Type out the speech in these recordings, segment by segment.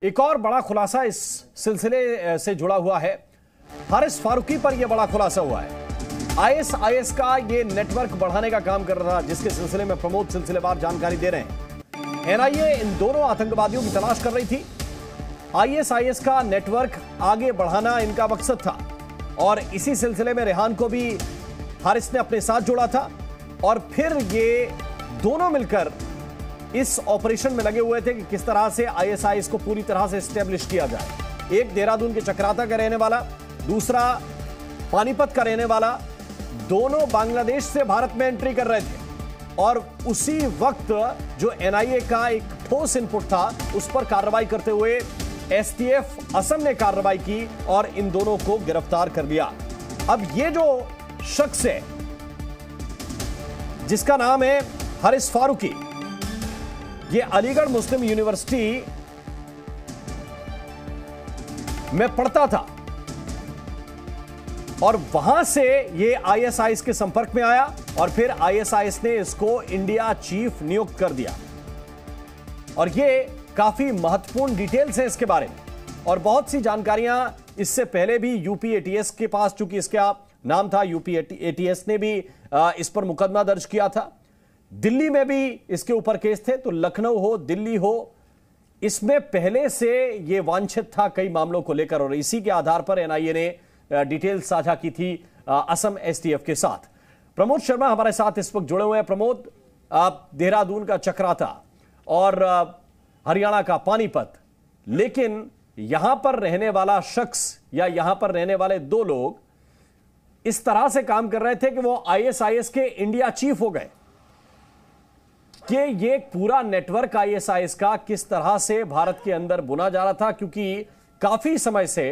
एक और बड़ा खुलासा इस सिलसिले से जुड़ा हुआ है। हारिस फारूकी पर यह बड़ा खुलासा हुआ है। आईएसआईएस का यह नेटवर्क बढ़ाने का काम कर रहा, जिसके सिलसिले में प्रमोद सिलसिलेवार जानकारी दे रहे हैं। एनआईए इन दोनों आतंकवादियों की तलाश कर रही थी। आईएसआईएस का नेटवर्क आगे बढ़ाना इनका मकसद था और इसी सिलसिले में रेहान को भी हारिस ने अपने साथ जोड़ा था और फिर ये दोनों मिलकर इस ऑपरेशन में लगे हुए थे कि किस तरह से आईएसआईएस को पूरी तरह से एस्टेब्लिश किया जाए। एक देहरादून के चक्राता का रहने वाला, दूसरा पानीपत का रहने वाला, दोनों बांग्लादेश से भारत में एंट्री कर रहे थे और उसी वक्त जो एनआईए का एक ठोस इनपुट था उस पर कार्रवाई करते हुए एसटीएफ असम ने कार्रवाई की और इन दोनों को गिरफ्तार कर लिया। अब ये जो शख्स है जिसका नाम है हारिस फारूकी, ये अलीगढ़ मुस्लिम यूनिवर्सिटी में पढ़ता था और वहां से ये आईएसआईएस के संपर्क में आया और फिर आईएसआईएस ने इसको इंडिया चीफ नियुक्त कर दिया। और ये काफी महत्वपूर्ण डिटेल्स हैं इसके बारे में और बहुत सी जानकारियां इससे पहले भी यूपी एटीएस के पास, चूंकि इसका नाम था यूपी एटीएस ने भी इस पर मुकदमा दर्ज किया था। दिल्ली में भी इसके ऊपर केस थे, तो लखनऊ हो, दिल्ली हो, इसमें पहले से यह वांछित था कई मामलों को लेकर और इसी के आधार पर एनआईए ने डिटेल साझा की थी असम एसटीएफ के साथ। प्रमोद शर्मा हमारे साथ इस वक्त जुड़े हुए हैं। प्रमोद, आप देहरादून का चक्राता और हरियाणा का पानीपत, लेकिन यहां पर रहने वाला शख्स या यहां पर रहने वाले दो लोग इस तरह से काम कर रहे थे कि वो आईएसआईएस के इंडिया चीफ हो गए कि ये पूरा नेटवर्क आईएसआईएस का किस तरह से भारत के अंदर बुना जा रहा था, क्योंकि काफी समय से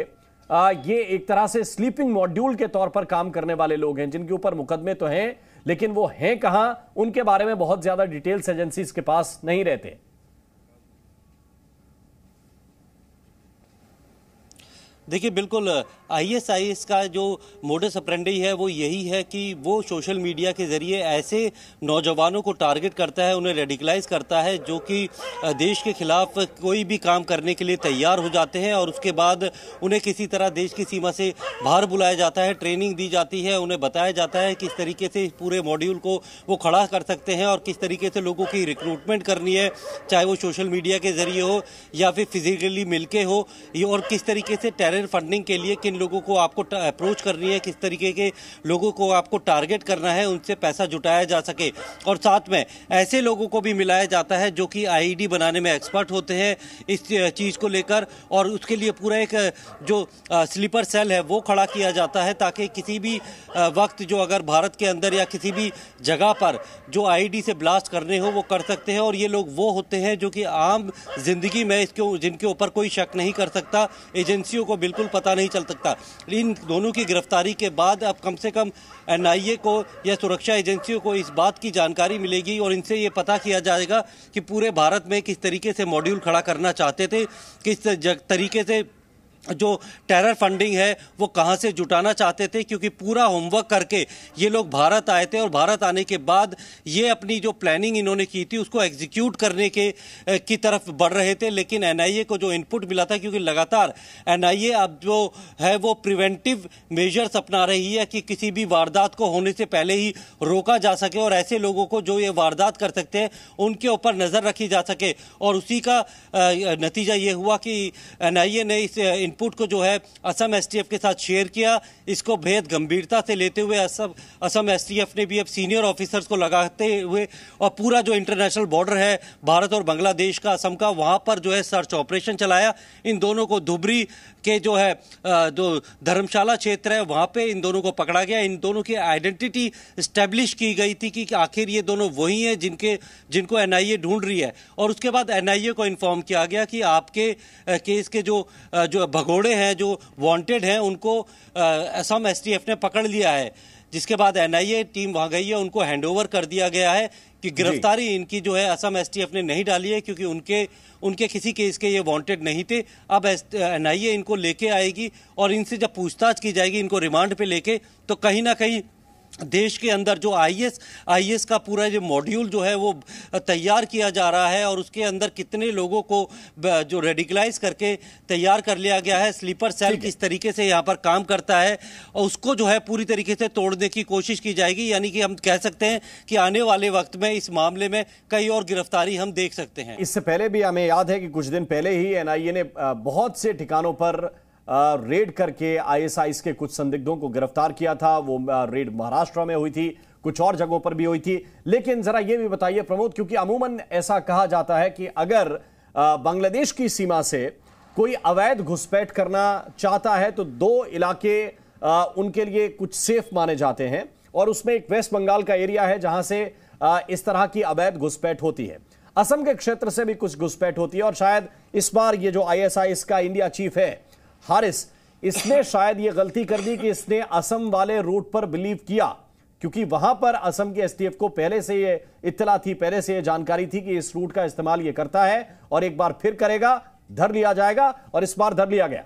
ये एक तरह से स्लीपिंग मॉड्यूल के तौर पर काम करने वाले लोग हैं जिनके ऊपर मुकदमे तो हैं, लेकिन वो हैं कहां, उनके बारे में बहुत ज्यादा डिटेल्स एजेंसीज के पास नहीं रहते। देखिए, बिल्कुल आईएसआईएस का जो मोडस ऑपरेंडी है वो यही है कि वो सोशल मीडिया के जरिए ऐसे नौजवानों को टारगेट करता है, उन्हें रेडिकलाइज करता है जो कि देश के खिलाफ कोई भी काम करने के लिए तैयार हो जाते हैं और उसके बाद उन्हें किसी तरह देश की सीमा से बाहर बुलाया जाता है, ट्रेनिंग दी जाती है, उन्हें बताया जाता है किस तरीके से पूरे मॉड्यूल को वो खड़ा कर सकते हैं और किस तरीके से लोगों की रिक्रूटमेंट करनी है, चाहे वो सोशल मीडिया के जरिए हो या फिर फिजिकली मिलके हो, और किस तरीके से टेरर फंडिंग के लिए किन लोगों को आपको अप्रोच करनी है, किस तरीके के लोगों को आपको टारगेट करना है, उनसे पैसा जुटाया जा सके। और साथ में ऐसे लोगों को भी मिलाया जाता है जो कि आईईडी बनाने में एक्सपर्ट होते हैं इस चीज़ को लेकर, और उसके लिए पूरा एक जो स्लीपर सेल है वो खड़ा किया जाता है ताकि किसी भी वक्त जो अगर भारत के अंदर या किसी भी जगह पर जो आईईडी से ब्लास्ट करने हो वो कर सकते हैं। और ये लोग वो होते हैं जो कि आम जिंदगी में जिनके ऊपर कोई शक नहीं कर सकता, एजेंसियों को बिल्कुल पता नहीं चल सकता। इन दोनों की गिरफ्तारी के बाद अब कम से कम एनआईए को या सुरक्षा एजेंसियों को इस बात की जानकारी मिलेगी और इनसे ये पता किया जाएगा कि पूरे भारत में किस तरीके से मॉड्यूल खड़ा करना चाहते थे, किस तरीके से जो टेरर फंडिंग है वो कहां से जुटाना चाहते थे, क्योंकि पूरा होमवर्क करके ये लोग भारत आए थे और भारत आने के बाद ये अपनी जो प्लानिंग इन्होंने की थी उसको एग्जीक्यूट करने की तरफ बढ़ रहे थे। लेकिन एनआईए को जो इनपुट मिला था, क्योंकि लगातार एनआईए अब जो है वो प्रिवेंटिव मेजर्स अपना रही है कि किसी भी वारदात को होने से पहले ही रोका जा सके और ऐसे लोगों को जो ये वारदात कर सकते हैं उनके ऊपर नजर रखी जा सके। और उसी का नतीजा ये हुआ कि एनआईए ने इस इनपुट को जो है असम एसटीएफ के साथ शेयर किया। इसको बेहद गंभीरता से लेते हुए असम एसटीएफ ने भी अब सीनियर ऑफिसर्स को लगाते हुए और पूरा जो इंटरनेशनल बॉर्डर है भारत और बांग्लादेश का, असम का, वहां पर जो है सर्च ऑपरेशन चलाया। इन दोनों को धुबरी के जो है जो धर्मशाला क्षेत्र है वहां पे इन दोनों को पकड़ा गया। इन दोनों की आइडेंटिटी स्टैब्लिश की गई थी कि आखिर ये दोनों वही हैं जिनको एनआईए ढूंढ रही है। और उसके बाद एनआईए को इन्फॉर्म किया गया कि आपके केस के जो भगोड़े हैं, जो वांटेड हैं, उनको असम एसटीएफ ने पकड़ लिया है। जिसके बाद एनआईए टीम वहां गई है, उनको हैंडओवर कर दिया गया है कि गिरफ्तारी इनकी जो है असम एसटीएफ ने नहीं डाली है क्योंकि उनके किसी केस के ये वांटेड नहीं थे। अब एनआईए इनको लेके आएगी और इनसे जब पूछताछ की जाएगी, इनको रिमांड पे लेके, तो कहीं ना कहीं देश के अंदर जो आईएस का पूरा जो मॉड्यूल जो है वो तैयार किया जा रहा है और उसके अंदर कितने लोगों को जो रेडिकलाइज करके तैयार कर लिया गया है, स्लीपर सेल किस तरीके से यहाँ पर काम करता है और उसको जो है पूरी तरीके से तोड़ने की कोशिश की जाएगी। यानी कि हम कह सकते हैं कि आने वाले वक्त में इस मामले में कई और गिरफ्तारी हम देख सकते हैं। इससे पहले भी हमें याद है कि कुछ दिन पहले ही एनआईए ने बहुत से ठिकानों पर रेड करके आईएसआईएस के कुछ संदिग्धों को गिरफ्तार किया था। वो रेड महाराष्ट्र में हुई थी, कुछ और जगहों पर भी हुई थी। लेकिन जरा ये भी बताइए प्रमोद, क्योंकि अमूमन ऐसा कहा जाता है कि अगर बांग्लादेश की सीमा से कोई अवैध घुसपैठ करना चाहता है तो दो इलाके उनके लिए कुछ सेफ माने जाते हैं और उसमें एक वेस्ट बंगाल का एरिया है जहां से इस तरह की अवैध घुसपैठ होती है। असम के क्षेत्र से भी कुछ घुसपैठ होती है और शायद इस बार ये जो आईएसआईएस का इंडिया चीफ है हारिस, इसने शायद ये गलती कर दी कि इसने असम वाले रूट पर बिलीव किया, क्योंकि वहां पर असम के एसटीएफ को पहले से ये इत्तला थी, पहले से ये जानकारी थी कि इस रूट का इस्तेमाल ये करता है और एक बार फिर करेगा, धर लिया जाएगा, और इस बार धर लिया गया।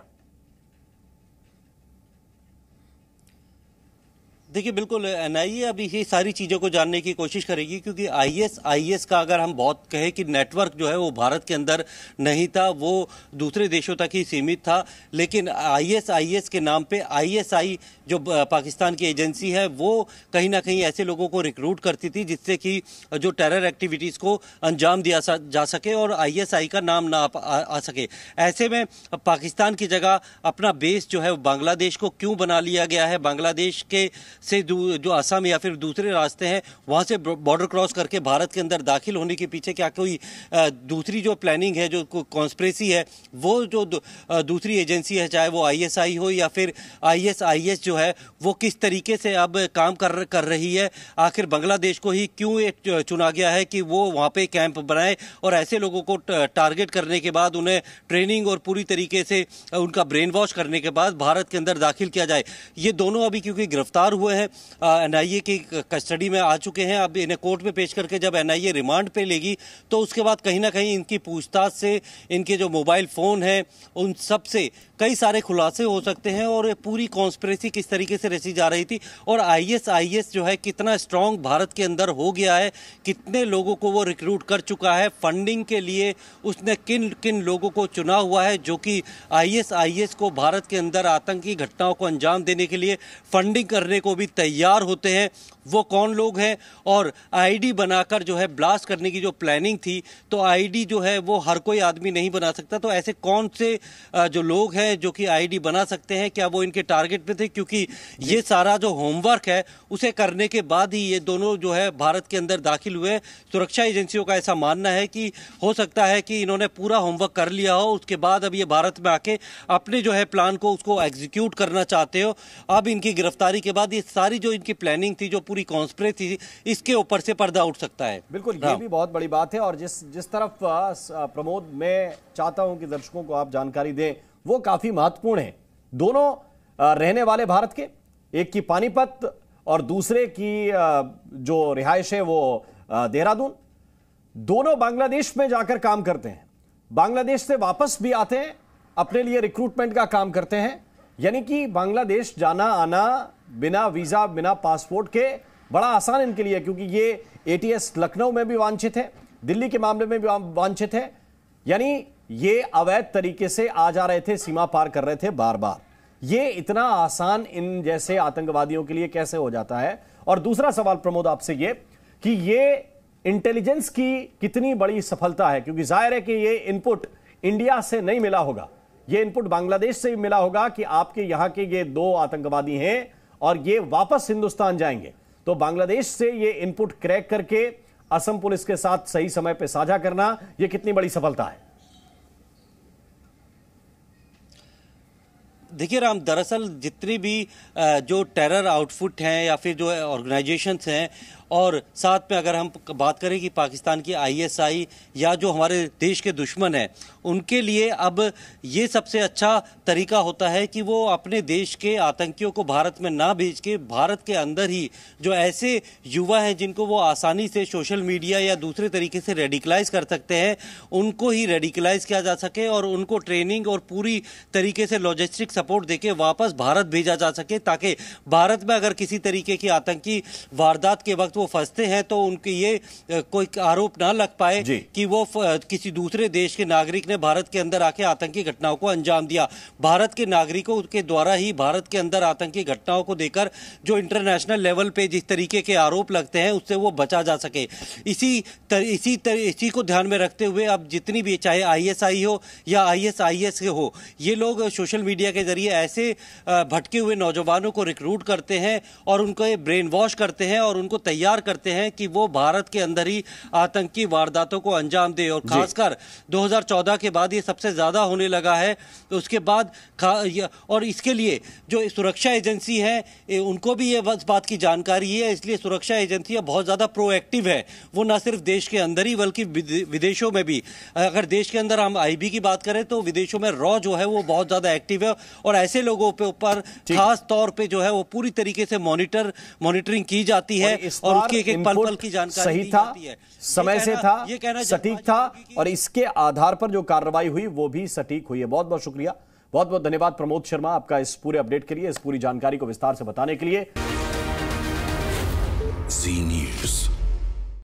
देखिए बिल्कुल एनआईए अभी ये सारी चीज़ों को जानने की कोशिश करेगी, क्योंकि आईएस का अगर हम बहुत कहें कि नेटवर्क जो है वो भारत के अंदर नहीं था, वो दूसरे देशों तक ही सीमित था। लेकिन आईएस के नाम पे आईएसआई जो पाकिस्तान की एजेंसी है वो कहीं ना कहीं ऐसे लोगों को रिक्रूट करती थी जिससे कि जो टेरर एक्टिविटीज़ को अंजाम दिया जा सके और आईएसआई का नाम ना आ सके। ऐसे में पाकिस्तान की जगह अपना बेस जो है बांग्लादेश को क्यों बना लिया गया है? बांग्लादेश के से जो असम या फिर दूसरे रास्ते हैं वहां से बॉर्डर क्रॉस करके भारत के अंदर दाखिल होने के पीछे क्या कोई दूसरी जो प्लानिंग है, जो कॉन्स्पिरेसी है, वो जो दूसरी एजेंसी है, चाहे वो आईएसआई हो या फिर आईएस जो है, वो किस तरीके से अब काम कर रही है? आखिर बांग्लादेश को ही क्यों एक चुना गया है कि वो वहां पे कैंप बनाए और ऐसे लोगों को टारगेट करने के बाद उन्हें ट्रेनिंग और पूरी तरीके से उनका ब्रेन वॉश करने के बाद भारत के अंदर दाखिल किया जाए? ये दोनों अभी क्योंकि गिरफ्तार हुए हैं, एनआईए की कस्टडी में आ चुके हैं, अब इन्हें कोर्ट में पेश करके जब एनआईए रिमांड पे लेगी तो उसके बाद कहीं ना कहीं इनकी पूछताछ से इनके जो मोबाइल फोन है उन सब से कई सारे खुलासे हो सकते हैं और पूरी कॉन्स्पिरेसी किस तरीके से रची जा रही थी और आईएस जो है कितना स्ट्रांग भारत के अंदर हो गया है, कितने लोगों को वो रिक्रूट कर चुका है, फंडिंग के लिए उसने किन किन लोगों को चुना हुआ है जो कि आईएस को भारत के अंदर आतंकी घटनाओं को अंजाम देने के लिए फंडिंग करने को भी तैयार होते हैं, वो कौन लोग हैं? और आईडी बनाकर जो है ब्लास्ट करने की जो प्लानिंग थी, तो आईडी जो है वो हर कोई आदमी नहीं बना सकता, तो ऐसे कौन से जो लोग हैं जो कि आईडी बना सकते हैं, क्या वो इनके टारगेट पे थे? क्योंकि ये सारा जो होमवर्क है उसे करने के बाद ही ये दोनों जो है भारत के अंदर दाखिल हुए। सुरक्षा एजेंसियों का ऐसा मानना है कि हो सकता है कि इन्होंने पूरा होमवर्क कर लिया हो, उसके बाद अब ये भारत में आके अपने जो है प्लान को उसको एग्जीक्यूट करना चाहते हो। अब इनकी गिरफ्तारी के बाद ये सारी जो इनकी प्लानिंग थी, जो पूरी कॉन्स्पिरेसी थी, इसके ऊपर से पर्दा उठ सकता है। बिल्कुल, ये भी बहुत बड़ी बात है। और जिस तरफ प्रमोद मैं चाहता हूं कि दर्शकों को आप जानकारी दें, वो काफी महत्वपूर्ण है। दोनों रहने वाले भारत के, एक की पानीपत और दूसरे की जो रिहाइश है वो देहरादून, दोनों बांग्लादेश में जाकर काम करते हैं, बांग्लादेश से वापस भी आते हैं, अपने लिए रिक्रूटमेंट का काम करते हैं। यानी कि बांग्लादेश जाना आना बिना वीजा बिना पासपोर्ट के बड़ा आसान इनके लिए, क्योंकि ये एटीएस लखनऊ में भी वांछित है, दिल्ली के मामले में भी वांछित है। यानी ये अवैध तरीके से आ जा रहे थे, सीमा पार कर रहे थे बार बार। ये इतना आसान इन जैसे आतंकवादियों के लिए कैसे हो जाता है? और दूसरा सवाल प्रमोद आपसे ये कि ये इंटेलिजेंस की कितनी बड़ी सफलता है, क्योंकि जाहिर है कि ये इनपुट इंडिया से नहीं मिला होगा, ये इनपुट बांग्लादेश से मिला होगा कि आपके यहां के ये दो आतंकवादी हैं और ये वापस हिंदुस्तान जाएंगे। तो बांग्लादेश से ये इनपुट क्रैक करके असम पुलिस के साथ सही समय पर साझा करना, ये कितनी बड़ी सफलता है? देखिए राम, दरअसल जितनी भी जो टेरर आउटफिट हैं या फिर जो ऑर्गेनाइजेशंस हैं और साथ में अगर हम बात करें कि पाकिस्तान की आईएसआई या जो हमारे देश के दुश्मन हैं उनके लिए अब ये सबसे अच्छा तरीका होता है कि वो अपने देश के आतंकियों को भारत में ना भेज के भारत के अंदर ही जो ऐसे युवा हैं जिनको वो आसानी से सोशल मीडिया या दूसरे तरीके से रेडिकलाइज कर सकते हैं उनको ही रेडिकलाइज किया जा सके और उनको ट्रेनिंग और पूरी तरीके से लॉजिस्टिक सपोर्ट देके वापस भारत भेजा जा सके, ताकि भारत में अगर किसी तरीके की आतंकी वारदात के वक्त वो फंसते हैं तो उनके ये कोई आरोप ना लग पाए कि वो किसी दूसरे देश के नागरिक ने भारत के अंदर आके आतंकी घटनाओं को अंजाम दिया। भारत के नागरिकों के द्वारा ही भारत के अंदर आतंकी घटनाओं को देकर जो इंटरनेशनल लेवल पे जिस तरीके के आरोप लगते हैं उससे वो बचा जा सके। इसी को ध्यान में रखते हुए अब जितनी भी चाहे आईएसआई हो या आईएसआईएस हो, ये लोग सोशल मीडिया के जरिए ऐसे भटके हुए नौजवानों को रिक्रूट करते हैं और उनको ब्रेन वॉश करते हैं और उनको तैयार करते हैं कि वो भारत के अंदर ही आतंकी वारदातों को अंजाम दे। और खासकर 2014 के बाद ये सबसे ज्यादा होने लगा है। तो उसके बाद और इसके लिए जो सुरक्षा एजेंसी है उनको भी ये बात की जानकारी है, इसलिए सुरक्षा एजेंसियां बहुत ज्यादा प्रोएक्टिव है। वो ना सिर्फ देश के अंदर ही बल्कि विदेशों में भी, अगर देश के अंदर हम आईबी की बात करें तो विदेशों में रॉ जो है वो बहुत ज्यादा एक्टिव है और ऐसे लोगों पे ऊपर खास तौर पे जो है वो पूरी तरीके से मॉनिटरिंग की जाती है और उसकी एक पल पल की जानकारी सही था, समय से था, सटीक था और इसके आधार पर जो कार्रवाई हुई वो भी सटीक हुई है। बहुत बहुत शुक्रिया, बहुत बहुत धन्यवाद प्रमोद शर्मा आपका इस पूरे अपडेट के लिए, इस पूरी जानकारी को विस्तार से बताने के लिए। जी न्यूज़।